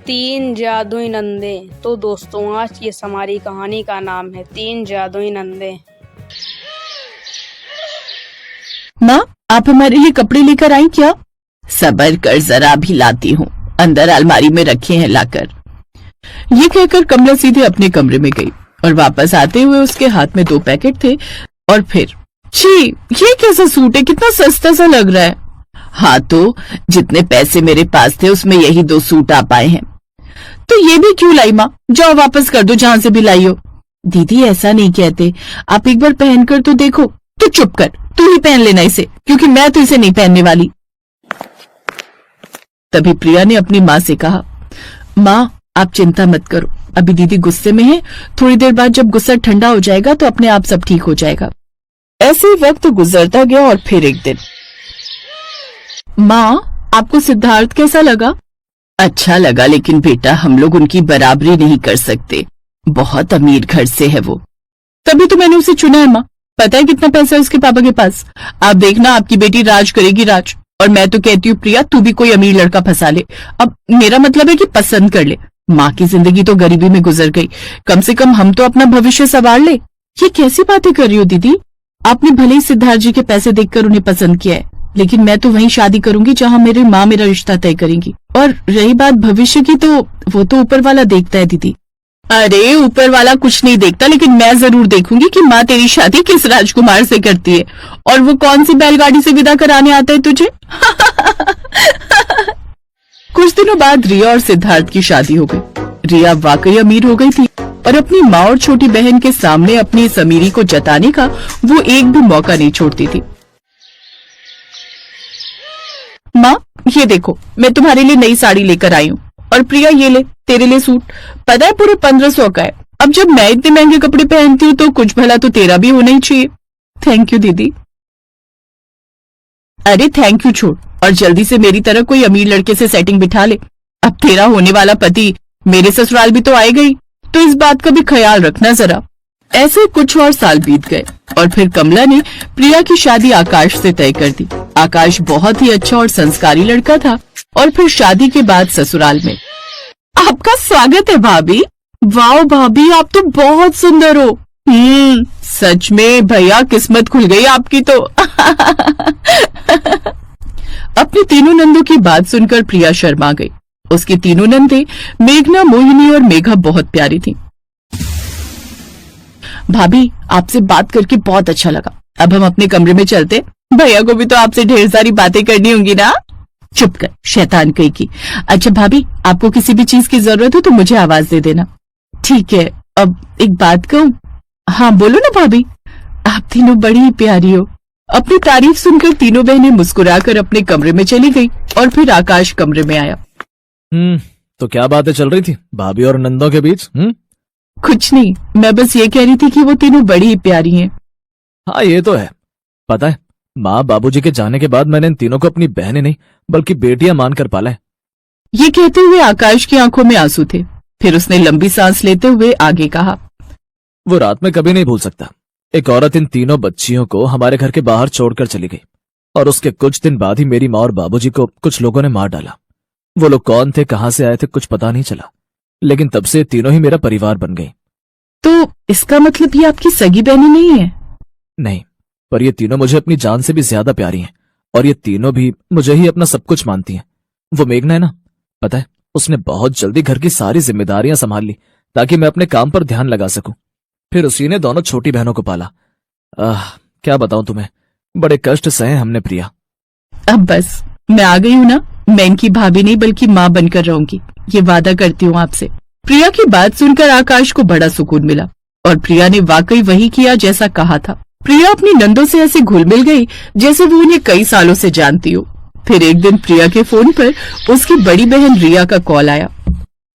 तीन जादुई नंदे। तो दोस्तों आज की हमारी कहानी का नाम है तीन जादुई नंदे। माँ, आप हमारे लिए कपड़े लेकर आई क्या? सबर कर, जरा भी लाती हूँ, अंदर अलमारी में रखे हैं लाकर। ये कहकर कमला सीधे अपने कमरे में गई और वापस आते हुए उसके हाथ में 2 पैकेट थे। और फिर छी, ये कैसा सूट है, कितना सस्ता सा लग रहा है। हाँ तो जितने पैसे मेरे पास थे उसमें यही 2 सूट आ पाए हैं। तो ये भी क्यों लाई माँ? जाओ वापस कर दो जहां से भी लाई हो। दीदी ऐसा नहीं कहते, आप एक बार पहन कर तो देखो। तो चुप कर, तू ही पहन लेना इसे, क्योंकि मैं तो इसे नहीं पहनने वाली। तभी प्रिया ने अपनी माँ से कहा, माँ आप चिंता मत करो, अभी दीदी गुस्से में है, थोड़ी देर बाद जब गुस्सा ठंडा हो जाएगा तो अपने आप सब ठीक हो जाएगा। ऐसे वक्त गुजरता गया और फिर एक दिन, माँ आपको सिद्धार्थ कैसा लगा? अच्छा लगा, लेकिन बेटा हम लोग उनकी बराबरी नहीं कर सकते, बहुत अमीर घर से है वो। तभी तो मैंने उसे चुना है माँ, पता है कितना पैसा है उसके पापा के पास। आप देखना आपकी बेटी राज करेगी राज। और मैं तो कहती हूँ प्रिया तू भी कोई अमीर लड़का फंसा ले। अब मेरा मतलब है कि पसंद कर ले। माँ की जिंदगी तो गरीबी में गुजर गई, कम से कम हम तो अपना भविष्य संवार ले। ये कैसी बातें कर रही हो दीदी? आपने भले ही सिद्धार्थ जी के पैसे देखकर उन्हें पसंद किया है, लेकिन मैं तो वहीं शादी करूंगी जहां मेरी माँ मेरा रिश्ता तय करेंगी। और रही बात भविष्य की, तो वो तो ऊपर वाला देखता है दीदी। अरे ऊपर वाला कुछ नहीं देखता, लेकिन मैं जरूर देखूंगी कि माँ तेरी शादी किस राजकुमार से करती है और वो कौन सी बैलगाड़ी से विदा कराने आता है तुझे। कुछ दिनों बाद रिया और सिद्धार्थ की शादी हो गई। रिया वाकई अमीर हो गई थी और अपनी माँ और छोटी बहन के सामने अपनी इस अमीरी को जताने का वो एक भी मौका नहीं छोड़ती थी। माँ ये देखो, मैं तुम्हारे लिए नई साड़ी लेकर आई हूँ, और प्रिया ये ले तेरे लिए सूट, पता है पूरे 1500 का है। अब जब मैं इतने महंगे कपड़े पहनती हूँ तो कुछ भला तो तेरा भी होना ही चाहिए। थैंक यू दीदी। अरे थैंक यू छोड़, और जल्दी से मेरी तरह कोई अमीर लड़के से सेटिंग बिठा ले। अब तेरा होने वाला पति मेरे ससुराल भी तो आएगा ही, तो इस बात का भी ख्याल रखना जरा। ऐसे कुछ और साल बीत गए और फिर कमला ने प्रिया की शादी आकाश से तय कर दी। आकाश बहुत ही अच्छा और संस्कारी लड़का था। और फिर शादी के बाद ससुराल में, आपका स्वागत है भाभी। वाह भाभी आप तो बहुत सुंदर हो। सच में भैया किस्मत खुल गई आपकी तो। अपनी तीनों नंदों की बात सुनकर प्रिया शर्मा गई। उसकी तीनों नंदे मेघना, मोहिनी और मेघा बहुत प्यारी थी। भाभी आपसे बात करके बहुत अच्छा लगा, अब हम अपने कमरे में चलते। भैया को भी तो आपसे ढेर सारी बातें करनी होंगी ना। चुप कर शैतान कहीं की। अच्छा भाभी आपको किसी भी चीज की जरूरत हो तो मुझे आवाज दे देना। ठीक है, अब एक बात कहूँ? हाँ बोलो ना भाभी। आप तीनों बड़ी ही प्यारी हो। अपनी तारीफ सुनकर तीनों बहनें मुस्कुराकर अपने कमरे में चली गई और फिर आकाश कमरे में आया। तो क्या बातें चल रही थी भाभी और नंदों के बीच? कुछ नहीं, मैं बस ये कह रही थी कि वो तीनों बड़ी ही प्यारी हैं। हाँ ये तो है, पता है माँ बाबूजी के जाने के बाद मैंने इन तीनों को अपनी बहनें नहीं बल्कि बेटियां मानकर पाला है। ये कहते हुए आकाश की आंखों में आंसू थे। फिर उसने लंबी सांस लेते हुए आगे कहा, वो रात में कभी नहीं भूल सकता। एक औरत इन तीनों बच्चियों को हमारे घर के बाहर छोड़कर चली गई और उसके कुछ दिन बाद ही मेरी माँ और बाबूजी को कुछ लोगों ने मार डाला। वो लोग कौन थे, कहाँ से आए थे, कुछ पता नहीं चला, लेकिन तब से तीनों ही मेरा परिवार बन गई। तो इसका मतलब ये आपकी सगी बहनें नहीं है? नहीं, पर ये तीनों मुझे अपनी जान से भी ज्यादा प्यारी हैं और ये तीनों भी मुझे ही अपना सब कुछ मानती हैं। वो मेघना है ना, पता है उसने बहुत जल्दी घर की सारी जिम्मेदारियां संभाल ली ताकि मैं अपने काम पर ध्यान लगा सकूं। फिर उसी ने दोनों छोटी बहनों को पाला। क्या बताऊं तुम्हें, बड़े कष्ट सहे हमने प्रिया। अब बस मैं आ गई हूँ ना, मैं इनकी भाभी नहीं बल्कि माँ बनकर रहूंगी, ये वादा करती हूँ आपसे। प्रिया की बात सुनकर आकाश को बड़ा सुकून मिला और प्रिया ने वाकई वही किया जैसा कहा था। प्रिया अपनी नंदों से ऐसे घुल मिल गई जैसे वो उन्हें कई सालों से जानती हो। फिर एक दिन प्रिया के फोन पर उसकी बड़ी बहन रिया का कॉल आया।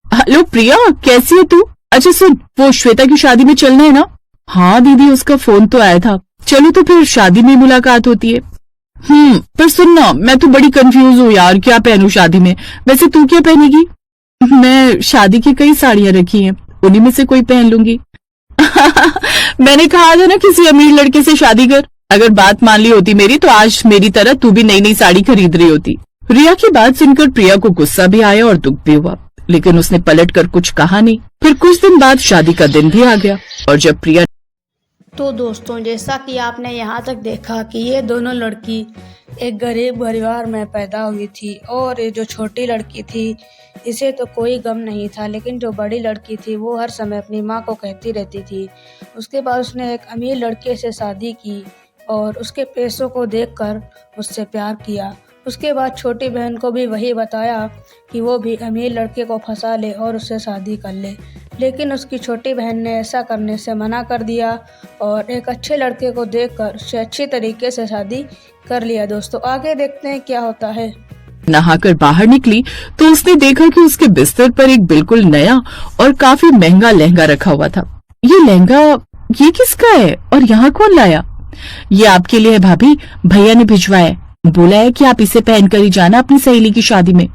हेलो प्रिया, कैसी है तू? अच्छा सुन, वो श्वेता की शादी में चलना है ना? हाँ दीदी उसका फोन तो आया था, चलो तो फिर शादी में मुलाकात होती है। पर सुनना, मैं तो बड़ी कंफ्यूज हूँ यार, क्या पहनूं शादी में? वैसे तू क्या पहनेगी? मैं शादी की कई साड़ियां रखी हैं, उन्हीं में से कोई पहन लूंगी। मैंने कहा था ना किसी अमीर लड़के से शादी कर। अगर बात मान ली होती मेरी तो आज मेरी तरह तू भी नई नई साड़ी खरीद रही होती। रिया की बात सुनकर प्रिया को गुस्सा भी आया और दुख भी हुआ, लेकिन उसने पलट कर कुछ कहा नहीं। फिर कुछ दिन बाद शादी का दिन भी आ गया और जब प्रिया तो दोस्तों, जैसा कि आपने यहाँ तक देखा कि ये दोनों लड़की एक गरीब परिवार में पैदा हुई थी और ये जो छोटी लड़की थी इसे तो कोई गम नहीं था, लेकिन जो बड़ी लड़की थी वो हर समय अपनी माँ को कहती रहती थी। उसके बाद उसने एक अमीर लड़के से शादी की और उसके पैसों को देखकर उससे प्यार किया। उसके बाद छोटी बहन को भी वही बताया कि वो भी अमीर लड़के को फंसा ले और उससे शादी कर ले, लेकिन उसकी छोटी बहन ने ऐसा करने से मना कर दिया और एक अच्छे लड़के को देखकर उससे अच्छी तरीके से शादी कर लिया। दोस्तों, आगे देखते हैं क्या होता है। नहाकर बाहर निकली तो उसने देखा कि उसके बिस्तर पर एक बिल्कुल नया और काफी महंगा लहंगा रखा हुआ था। ये लहंगा ये किसका है और यहाँ कौन लाया? ये आपके लिए है भाभी, भैया ने भिजवाया है। बोला है कि आप इसे पहनकर ही जाना अपनी सहेली की शादी में।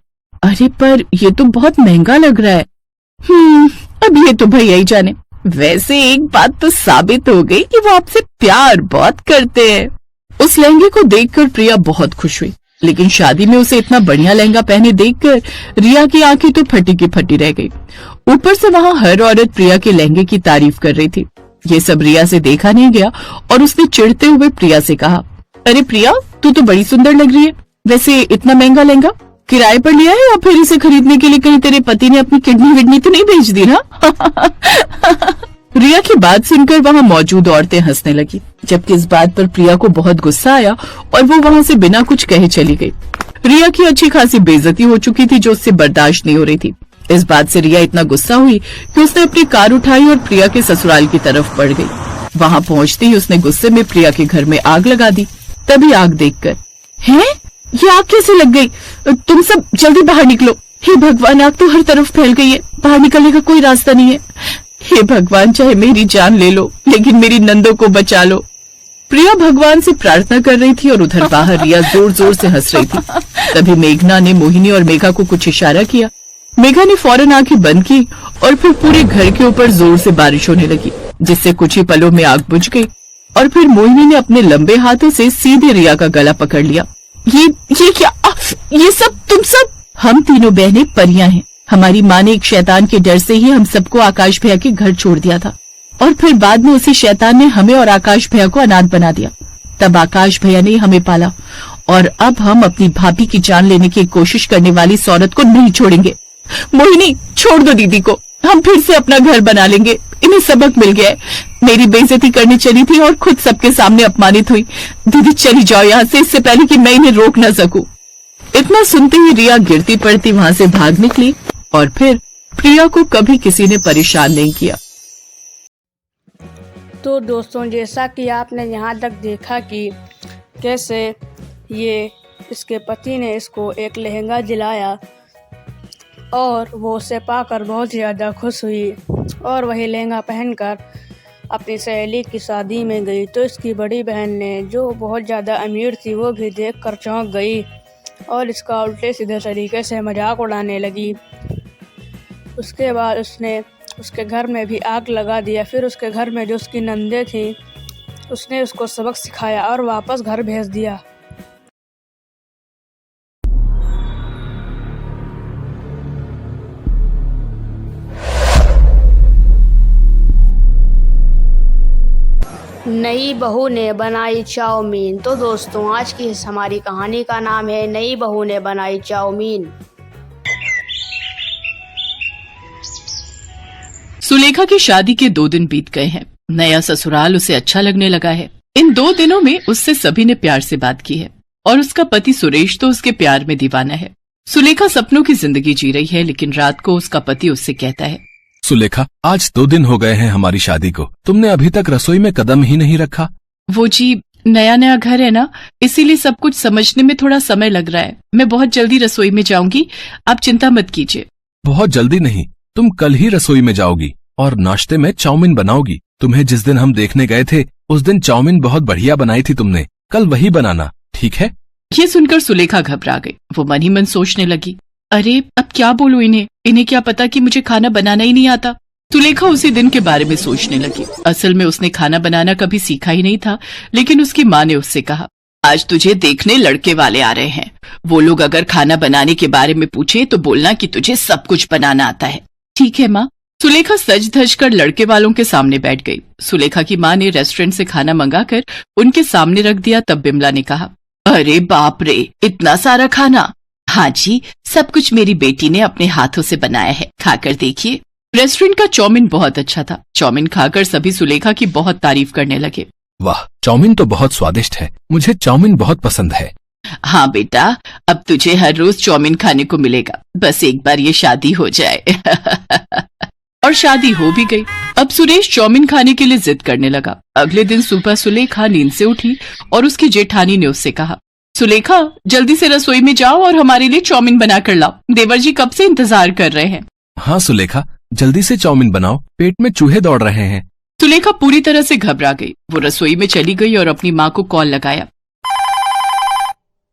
अरे पर ये तो बहुत महंगा लग रहा है। अब ये तो भैया ही जाने। वैसे एक बात तो साबित हो गई कि वो आपसे प्यार बहुत करते हैं। उस लहंगे को देखकर प्रिया बहुत खुश हुई, लेकिन शादी में उसे इतना बढ़िया लहंगा पहने देखकर रिया की आंखें तो फटी की फटी रह गई। ऊपर से वहाँ हर औरत प्रिया के लहंगे की तारीफ कर रही थी। ये सब रिया से देखा नहीं गया और उसने चिढ़ते हुए प्रिया से कहा, अरे प्रिया, तू तो बड़ी सुंदर लग रही है। वैसे इतना महंगा लहंगा किराए पर लिया है या फिर इसे खरीदने के लिए कहीं तेरे पति ने अपनी किडनी विडनी तो नहीं भेज दी ना? रिया की बात सुनकर वहाँ मौजूद औरतें हंसने लगी, जबकि इस बात पर प्रिया को बहुत गुस्सा आया और वो वहाँ से बिना कुछ कहे चली गई। रिया की अच्छी खासी बेइज्जती हो चुकी थी जो उससे बर्दाश्त नहीं हो रही थी। इस बात से रिया इतना गुस्सा हुई कि उसने अपनी कार उठाई और प्रिया के ससुराल की तरफ बढ़ गई। वहाँ पहुँचते ही उसने गुस्से में प्रिया के घर में आग लगा दी। तभी आग देखकर, हैं? ये आग कैसे लग गई? तुम सब जल्दी बाहर निकलो। हे भगवान, आग तो हर तरफ फैल गई है, बाहर निकलने का कोई रास्ता नहीं है। हे भगवान, चाहे मेरी जान ले लो लेकिन मेरी नंदो को बचा लो। प्रिया भगवान से प्रार्थना कर रही थी और उधर बाहर रिया जोर जोर से हंस रही थी। तभी मेघना ने मोहिनी और मेघा को कुछ इशारा किया। मेघा ने फौरन आंखें बंद की और फिर पूरे घर के ऊपर जोर से बारिश होने लगी, जिससे कुछ ही पलों में आग बुझ गई। और फिर मोहिनी ने अपने लंबे हाथों से सीधे रिया का गला पकड़ लिया। ये क्या? ये सब तुम सब? हम तीनों बहनें परियां हैं। हमारी माँ ने एक शैतान के डर से ही हम सबको आकाश भैया के घर छोड़ दिया था और फिर बाद में उसी शैतान ने हमें और आकाश भैया को अनाथ बना दिया। तब आकाश भैया ने हमें पाला और अब हम अपनी भाभी की जान लेने की कोशिश करने वाली इस औरत को नहीं छोड़ेंगे। मोहिनी, छोड़ दो दीदी को, हम फिर से अपना घर बना लेंगे। इन्हें सबक मिल गया है। मेरी बेइज्जती करनी चली थी और खुद सबके सामने अपमानित हुई। दीदी चली जाओ यहाँ से, इससे पहले कि मैं इन्हें रोक न सकूं। इतना सुनते ही रिया गिरती पड़ती वहाँ से भाग निकली और फिर प्रिया को कभी किसी ने परेशान नहीं किया। तो दोस्तों, जैसा कि आपने यहाँ तक देखा कि कैसे ये इसके पति ने इसको एक लहंगा दिलाया और वो उसे पाकर बहुत ज़्यादा खुश हुई और वही लहंगा पहनकर अपनी सहेली की शादी में गई। तो इसकी बड़ी बहन ने, जो बहुत ज़्यादा अमीर थी, वो भी देखकर चौंक गई और इसका उल्टे सीधे तरीके से मजाक उड़ाने लगी। उसके बाद उसने उसके घर में भी आग लगा दिया। फिर उसके घर में जो उसकी नंदे थी उसने उसको सबक सिखाया और वापस घर भेज दिया। नई बहू ने बनाई चाउमीन। तो दोस्तों, आज की इस हमारी कहानी का नाम है नई बहू ने बनाई चाउमीन। सुलेखा की शादी के 2 दिन बीत गए हैं। नया ससुराल उसे अच्छा लगने लगा है। इन 2 दिनों में उससे सभी ने प्यार से बात की है और उसका पति सुरेश तो उसके प्यार में दीवाना है। सुलेखा सपनों की जिंदगी जी रही है, लेकिन रात को उसका पति उससे कहता है, सुलेखा, आज 2 दिन हो गए हैं हमारी शादी को, तुमने अभी तक रसोई में कदम ही नहीं रखा। वो जी, नया घर है ना, इसीलिए सब कुछ समझने में थोड़ा समय लग रहा है। मैं बहुत जल्दी रसोई में जाऊंगी, आप चिंता मत कीजिए। बहुत जल्दी नहीं, तुम कल ही रसोई में जाओगी और नाश्ते में चाउमीन बनाओगी। तुम्हें जिस दिन हम देखने गए थे उस दिन चाउमीन बहुत बढ़िया बनाई थी तुमने, कल वही बनाना, ठीक है? ये सुनकर सुलेखा घबरा गई। वो मन ही मन सोचने लगी, अरे अब क्या बोलूं इन्हें क्या पता कि मुझे खाना बनाना ही नहीं आता। सुलेखा उसी दिन के बारे में सोचने लगी। असल में उसने खाना बनाना कभी सीखा ही नहीं था, लेकिन उसकी माँ ने उससे कहा, आज तुझे देखने लड़के वाले आ रहे हैं। वो लोग अगर खाना बनाने के बारे में पूछे तो बोलना कि तुझे सब कुछ बनाना आता है। ठीक है माँ। सुलेखा सज धज कर लड़के वालों के सामने बैठ गई। सुलेखा की माँ ने रेस्टोरेंट से खाना मंगाकर उनके सामने रख दिया। तब बिमला ने कहा, अरे बाप रे, इतना सारा खाना। हाँ जी, सब कुछ मेरी बेटी ने अपने हाथों से बनाया है, खाकर देखिए। रेस्टोरेंट का चाउमीन बहुत अच्छा था। चाउमीन खाकर सभी सुलेखा की बहुत तारीफ करने लगे। वाह, चाउमीन तो बहुत स्वादिष्ट है। मुझे चाउमीन बहुत पसंद है। हाँ बेटा, अब तुझे हर रोज चाउमीन खाने को मिलेगा, बस एक बार ये शादी हो जाए। और शादी हो भी गई। अब सुरेश चाउमीन खाने के लिए जिद करने लगा। अगले दिन सुबह सुलेखा नींद से उठी और उसकी जेठानी ने उससे कहा, सुलेखा जल्दी से रसोई में जाओ और हमारे लिए चाउमीन बना कर लाओ, देवर जी कब से इंतजार कर रहे हैं। हाँ सुलेखा, जल्दी से चाउमीन बनाओ, पेट में चूहे दौड़ रहे हैं। सुलेखा पूरी तरह से घबरा गई। वो रसोई में चली गई और अपनी माँ को कॉल लगाया।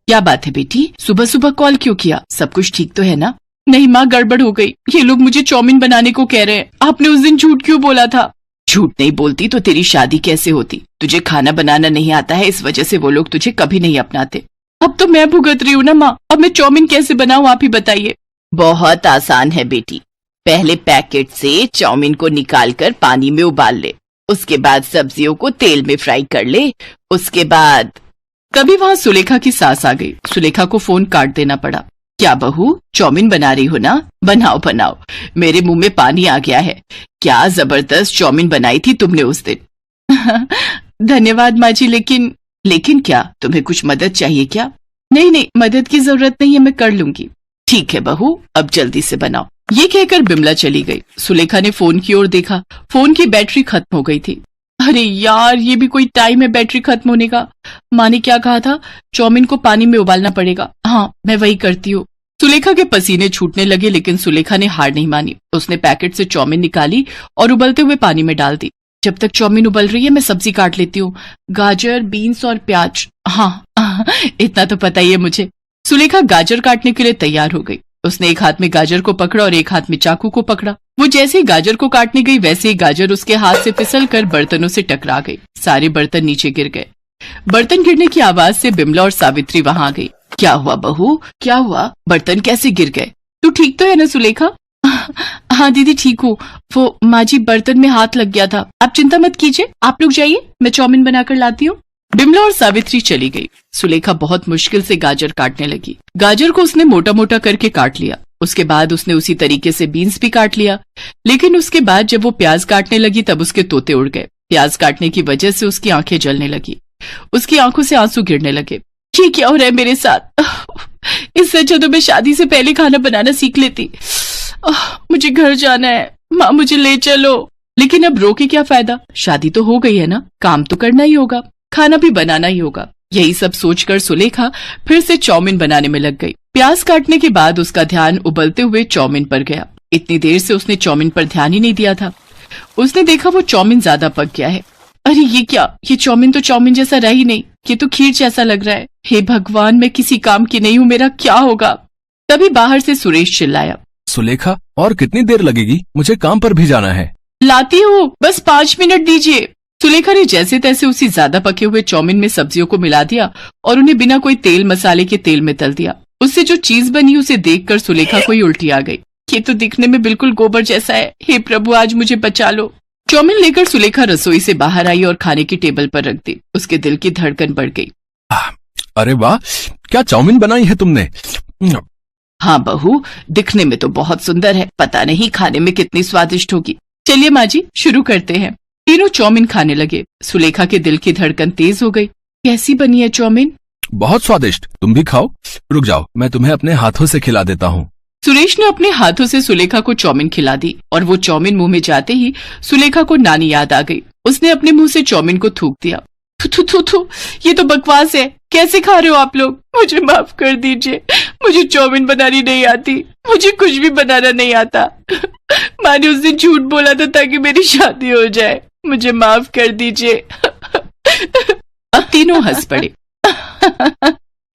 क्या बात है बेटी, सुबह सुबह कॉल क्यों किया? सब कुछ ठीक तो है ना? नहीं माँ, गड़बड़ हो गई। ये लोग मुझे चाउमीन बनाने को कह रहे हैं। आपने उस दिन झूठ क्यों बोला था? झूठ नहीं बोलती तो तेरी शादी कैसे होती? तुझे खाना बनाना नहीं आता है, इस वजह से वो लोग तुझे कभी नहीं अपनाते। अब तो मैं भुगत रही हूँ ना माँ, अब मैं चाउमीन कैसे बनाऊँ आप ही बताइए। बहुत आसान है बेटी, पहले पैकेट से चाउमीन को निकालकर पानी में उबाल ले, उसके बाद सब्जियों को तेल में फ्राई कर ले, उसके बाद। तभी वहां सुलेखा की सास आ गई। सुलेखा को फोन काट देना पड़ा। क्या बहू, चाउमीन बना रही हो ना? बनाओ बनाओ, मेरे मुंह में पानी आ गया है। क्या जबरदस्त चाउमीन बनाई थी तुमने उस दिन। धन्यवाद माँ जी, लेकिन क्या तुम्हें कुछ मदद चाहिए क्या? नहीं नहीं, मदद की जरूरत नहीं है, मैं कर लूंगी। ठीक है बहू, अब जल्दी से बनाओ। ये कहकर बिमला चली गई। सुलेखा ने फोन की ओर देखा। फोन की बैटरी खत्म हो गई थी। अरे यार, ये भी कोई टाइम है बैटरी खत्म होने का? माँ ने क्या कहा था? चाउमीन को पानी में उबालना पड़ेगा। हाँ, मैं वही करती हूँ। सुलेखा के पसीने छूटने लगे, लेकिन सुलेखा ने हार नहीं मानी। उसने पैकेट से चाउमीन निकाली और उबलते हुए पानी में डाल दी। जब तक चाउमीन उबल रही है मैं सब्जी काट लेती हूँ, गाजर, बीन्स और प्याज। हाँ, इतना तो पता ही है मुझे। सुलेखा गाजर काटने के लिए तैयार हो गई। उसने एक हाथ में गाजर को पकड़ा और एक हाथ में चाकू को पकड़ा। वो जैसे ही गाजर को काटने गई, वैसे ही गाजर उसके हाथ से फिसल कर बर्तनों से टकरा गई। सारे बर्तन नीचे गिर गए। बर्तन गिरने की आवाज से बिमला और सावित्री वहां आ गई। क्या हुआ बहू, क्या हुआ? बर्तन कैसे गिर गए? तू ठीक तो है ना सुलेखा? हाँ दीदी, ठीक हूँ। वो माँ जी, बर्तन में हाथ लग गया था। आप चिंता मत कीजिए, आप लोग जाइए, मैं चाउमीन बनाकर लाती हूँ। बिमला और सावित्री चली गई। सुलेखा बहुत मुश्किल से गाजर काटने लगी। गाजर को उसने मोटा मोटा करके काट लिया। उसके बाद उसने उसी तरीके से बीन्स भी काट लिया। लेकिन उसके बाद जब वो प्याज काटने लगी तब उसके तोते उड़ गए। प्याज काटने की वजह से उसकी आंखें जलने लगी। उसकी आंखों से आंसू गिरने लगे। ये क्या हो रहा है मेरे साथ? इससे अच्छा तो मैं शादी से पहले खाना बनाना सीख लेती। मुझे घर जाना है, माँ मुझे ले चलो। लेकिन अब रो के क्या फायदा? शादी तो हो गई है ना, काम तो करना ही होगा, खाना भी बनाना ही होगा। यही सब सोचकर सुलेखा फिर से चाउमीन बनाने में लग गई। प्याज काटने के बाद उसका ध्यान उबलते हुए चाउमीन पर गया। इतनी देर से उसने चाउमीन पर ध्यान ही नहीं दिया था। उसने देखा वो चाउमीन ज्यादा पक गया है। अरे ये क्या, ये चाउमीन तो चाउमीन जैसा रहा ही नहीं, ये तो खीर जैसा लग रहा है। हे भगवान, मैं किसी काम की नहीं हूँ, मेरा क्या होगा? तभी बाहर से सुरेश चिल्लाया, सुलेखा और कितनी देर लगेगी? मुझे काम पर भी जाना है। लाती हूँ, बस 5 मिनट दीजिए। सुलेखा ने जैसे तैसे उसी ज्यादा पके हुए चाउमीन में सब्जियों को मिला दिया और उन्हें बिना कोई तेल मसाले के तेल में तल दिया। उससे जो चीज बनी उसे देखकर सुलेखा को ही उल्टी आ गई। ये तो दिखने में बिल्कुल गोबर जैसा है। हे प्रभु, आज मुझे बचा लो। चाउमीन लेकर सुलेखा रसोई से बाहर आई और खाने की टेबल पर रख दी। उसके दिल की धड़कन बढ़ गई। अरे वाह, क्या चाउमीन बनाई है तुमने? हाँ बहू, दिखने में तो बहुत सुंदर है, पता नहीं खाने में कितनी स्वादिष्ट होगी। चलिए माँ जी, शुरू करते हैं। तीनों चाउमीन खाने लगे। सुलेखा के दिल की धड़कन तेज हो गई। कैसी बनी है चाउमीन? बहुत स्वादिष्ट, तुम भी खाओ। रुक जाओ, मैं तुम्हें अपने हाथों से खिला देता हूँ। सुरेश ने अपने हाथों से सुलेखा को चाउमीन खिला दी और वो चाउमीन मुंह में जाते ही सुलेखा को नानी याद आ गई। उसने अपने मुंह से चाउमीन को थूक दिया। थू थू थू थू, ये तो बकवास है। कैसे खा रहे हो आप लोग? मुझे माफ कर दीजिए, मुझे चाउमीन बनानी नहीं आती, मुझे कुछ भी बनाना नहीं आता। माँ ने उस दिन झूठ बोला था ताकि मेरी शादी हो जाए, मुझे माफ कर दीजिए। अब तीनों हंस पड़े।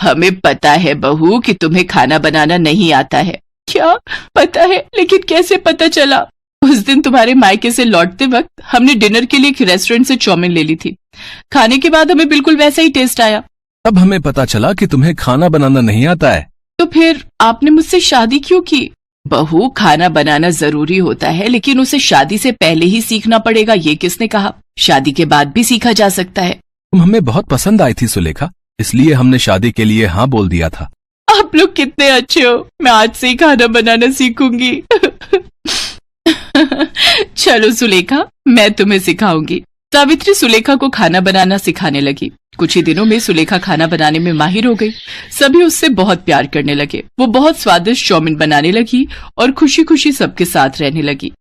हमें पता है बहू कि तुम्हें खाना बनाना नहीं आता है। क्या पता है? लेकिन कैसे पता चला? उस दिन तुम्हारे मायके से लौटते वक्त हमने डिनर के लिए एक रेस्टोरेंट से चाउमीन ले ली थी। खाने के बाद हमें बिल्कुल वैसा ही टेस्ट आया। तब हमें पता चला कि तुम्हें खाना बनाना नहीं आता है। तो फिर आपने मुझसे शादी क्यों की? बहू, खाना बनाना जरूरी होता है, लेकिन उसे शादी से पहले ही सीखना पड़ेगा, ये किसने कहा? शादी के बाद भी सीखा जा सकता है। तुम हमें बहुत पसंद आई थी सुलेखा, इसलिए हमने शादी के लिए हाँ बोल दिया था। आप लोग कितने अच्छे हो, मैं आज से ही खाना बनाना सीखूंगी। चलो सुलेखा, मैं तुम्हें सिखाऊंगी। सावित्री सुलेखा को खाना बनाना सिखाने लगी। कुछ ही दिनों में सुलेखा खाना बनाने में माहिर हो गई। सभी उससे बहुत प्यार करने लगे। वो बहुत स्वादिष्ट चाउमीन बनाने लगी और खुशी खुशी सबके साथ रहने लगी।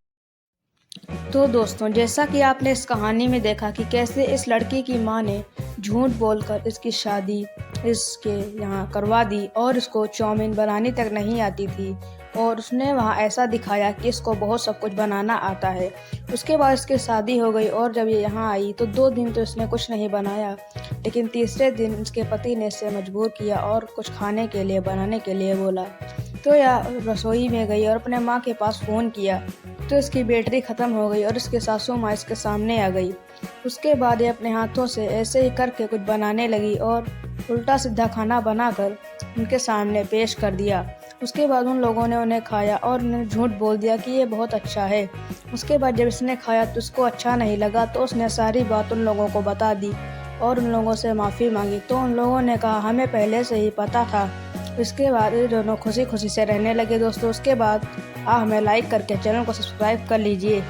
तो दोस्तों, जैसा कि आपने इस कहानी में देखा कि कैसे इस लड़की की माँ ने झूठ बोलकर इसकी शादी इसके यहाँ करवा दी और इसको चाउमीन बनानी तक नहीं आती थी, और उसने वहाँ ऐसा दिखाया कि इसको बहुत सब कुछ बनाना आता है। उसके बाद इसकी शादी हो गई और जब ये यहाँ आई तो 2 दिन तो इसने कुछ नहीं बनाया, लेकिन तीसरे दिन इसके पति ने इसे मजबूर किया और कुछ खाने के लिए बनाने के लिए बोला। तो यह रसोई में गई और अपने माँ के पास फ़ोन किया तो इसकी बैटरी ख़त्म हो गई और इसके सासू माँ इसके सामने आ गई। उसके बाद ये अपने हाथों से ऐसे ही करके कुछ बनाने लगी और उल्टा सीधा खाना बनाकर उनके सामने पेश कर दिया। उसके बाद उन लोगों ने उन्हें खाया और उन्हें झूठ बोल दिया कि ये बहुत अच्छा है। उसके बाद जब इसने खाया तो उसको अच्छा नहीं लगा, तो उसने सारी बात उन लोगों को बता दी और उन लोगों से माफ़ी मांगी। तो उन लोगों ने कहा हमें पहले से ही पता था। इसके बाद ये दोनों खुशी खुशी से रहने लगे। दोस्तों, उसके बाद आप हमें लाइक करके चैनल को सब्सक्राइब कर लीजिए।